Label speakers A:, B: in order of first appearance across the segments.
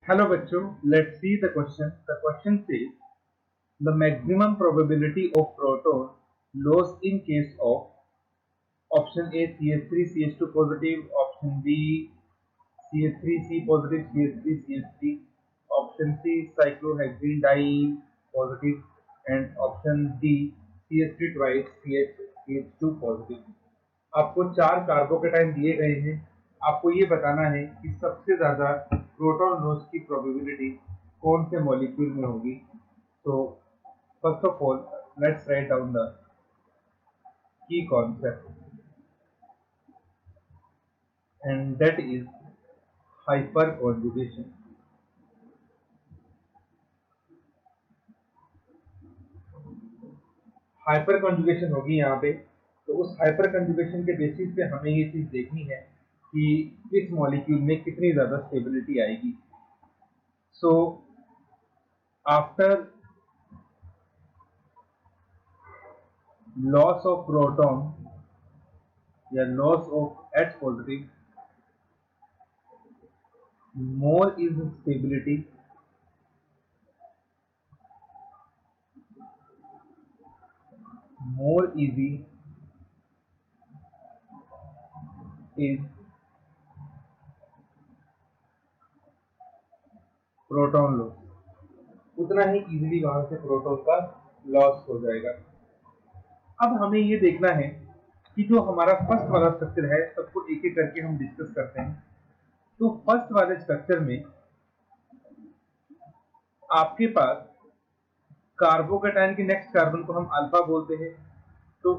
A: Hello बच्चों, let's see the question. The question says the maximum probability of proton loss in case of option A CH3 CH2 positive, option B CH3 C positive CH3 CH3, option C cyclohexene di positive, and option D CH3 twice CH2 positive. आपको 4 carbocation दिए गए हैं। आपको ये बताना है कि सबसे ज्यादा प्रोटॉन लॉस की प्रोबेबिलिटी कौन से मॉलिक्यूल में होगी। तो first of all let's write down the key concept and that is hyper conjugation. Hyper conjugation होगी यहाँ पे। तो उस हाइपर कॉन्जुगेशन के बेसिस पे हमें ये चीज देखनी है कि किस मॉलिक्यूल में कितनी ज्यादा स्टेबिलिटी आएगी। So after loss of proton या loss of H positive, more is stability, more easy is proton loss. उतना ही इजीली वहां से प्रोटॉन का लॉस हो जाएगा। अब हमें ये देखना है कि जो हमारा फर्स्ट वाला स्ट्रक्चर है, सबको एक एक करके हम डिस्कस करते हैं। तो फर्स्ट वाले स्ट्रक्चर में आपके पास कार्बोकेटाइन के नेक्स्ट कार्बन को हम अल्फा बोलते हैं। तो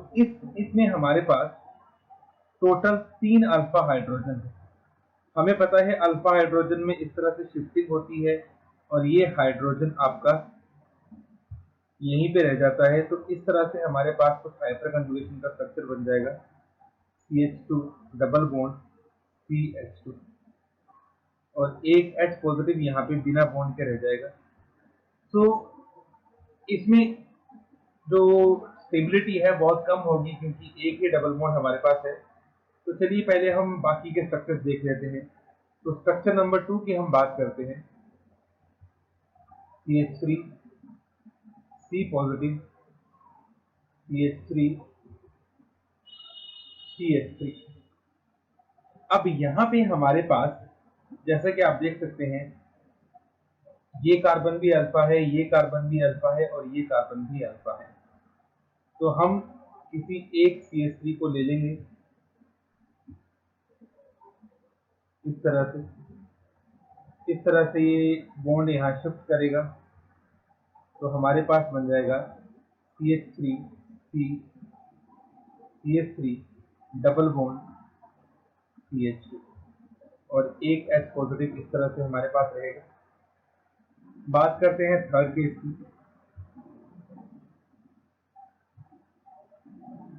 A: इसमें हमारे पास टोटल 3 अल्फा हाइड्रोजन है। हमें पता है अल्फा हाइड्रोजन में इस तरह से शिफ्टिंग होती है और ये हाइड्रोजन आपका यहीं पे रह जाता है। तो इस तरह से हमारे पास कुछ हाइपर कंजुगेशन का स्ट्रक्चर बन जाएगा, CH2 डबल बॉन्ड CH2 और एक H पॉजिटिव यहाँ पे बिना बॉन्ड के रह जाएगा। तो इसमें जो स्टेबिलिटी है बहुत कम होगी क्योंकि एक ही डबल बॉन्ड हमारे पास है। तो चलिए पहले हम बाकी के स्ट्रक्चर्स देख लेते हैं। तो स्ट्रक्चर नंबर 2 की हम बात करते हैं, CH3 C positive CH3 CH3। अब यहाँ पे हमारे पास जैसा कि आप देख सकते हैं ये कार्बन भी अल्फा है, ये कार्बन भी अल्फा है और ये कार्बन भी अल्फा है। तो हम किसी एक CH3 को ले लेंगे इस तरह से ये बॉन्ड यहाँ शिफ्ट करेगा। तो हमारे पास बन जाएगा CH3 C CH3 double bond CH2 और एक H पॉजिटिव इस तरह से हमारे पास रहेगा। बात करते हैं थर्ड केस की।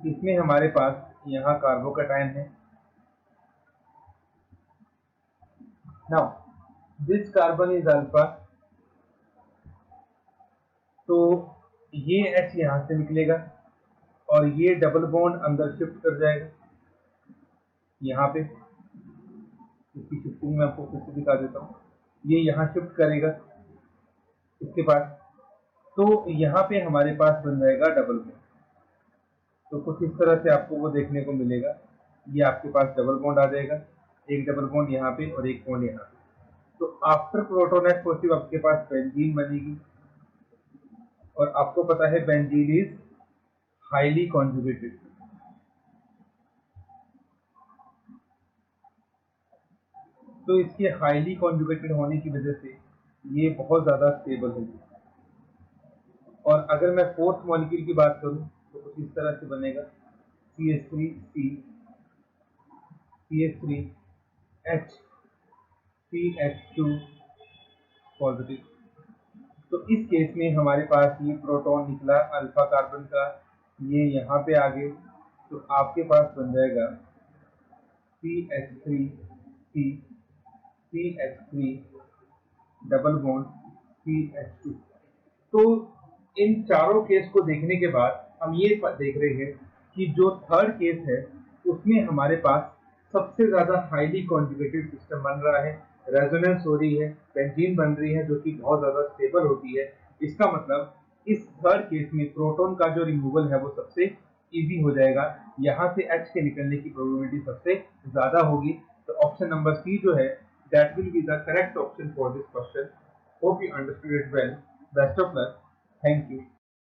A: इसमें हमारे पास यहाँ कार्बोकेटाइन है। Now this carbon is alpha, तो ये H यहाँ से निकलेगा और ये डबल बॉन्ड अंदर शिफ्ट कर जाएगा यहाँ पे। इसकी शिफ्टिंग में आपको फिर से दिखा देता हूँ, ये यहाँ शिफ्ट करेगा इसके बाद। तो यहाँ पे हमारे पास बन जाएगा डबल बॉन्ड। तो कुछ इस तरह से आपको वो देखने को मिलेगा। ये आपके पास डबल बॉन्ड आ जाएगा, एक डबल बॉन्ड यहाँ पे और एक बॉन्ड यहाँ पे। तो आफ्टर प्रोटॉन H पॉजिटिव आपके पास बेंजीन बनेगी और आपको पता है बेंजीन इज हाईली कॉन्जुगेटेड। तो इसके हाईली कॉन्जुगेटेड होने की वजह से ये बहुत ज्यादा स्टेबल होगी। और अगर मैं फोर्थ मॉलिक्यूल की बात करूं तो कुछ इस तरह से बनेगा, CH3 C CH3 H CH2 positive. तो इस केस में हमारे पास ये प्रोटॉन निकला अल्फा कार्बन का, ये यहाँ पे आ गए। तो आपके पास बन जाएगा CH3 C CH3 double bond CH2। तो इन चारों केस को देखने के बाद हम ये देख रहे हैं कि जो थर्ड केस है उसमें हमारे पास सबसे ज्यादा हाईली कॉन्जुगेटेड सिस्टम बन रहा है, रेजोनेंस हो रही है, बेंजीन बन रही है जो कि बहुत ज्यादा स्टेबल होती है। इसका मतलब इस थर्ड केस में प्रोटॉन का जो रिमूवल है वो सबसे इजी हो जाएगा, यहाँ से H के निकलने की प्रोबेबिलिटी सबसे ज्यादा होगी। तो ऑप्शन नंबर सी जो है that will be the correct option for this question. Hope you understood it well. Best of luck. Thank you.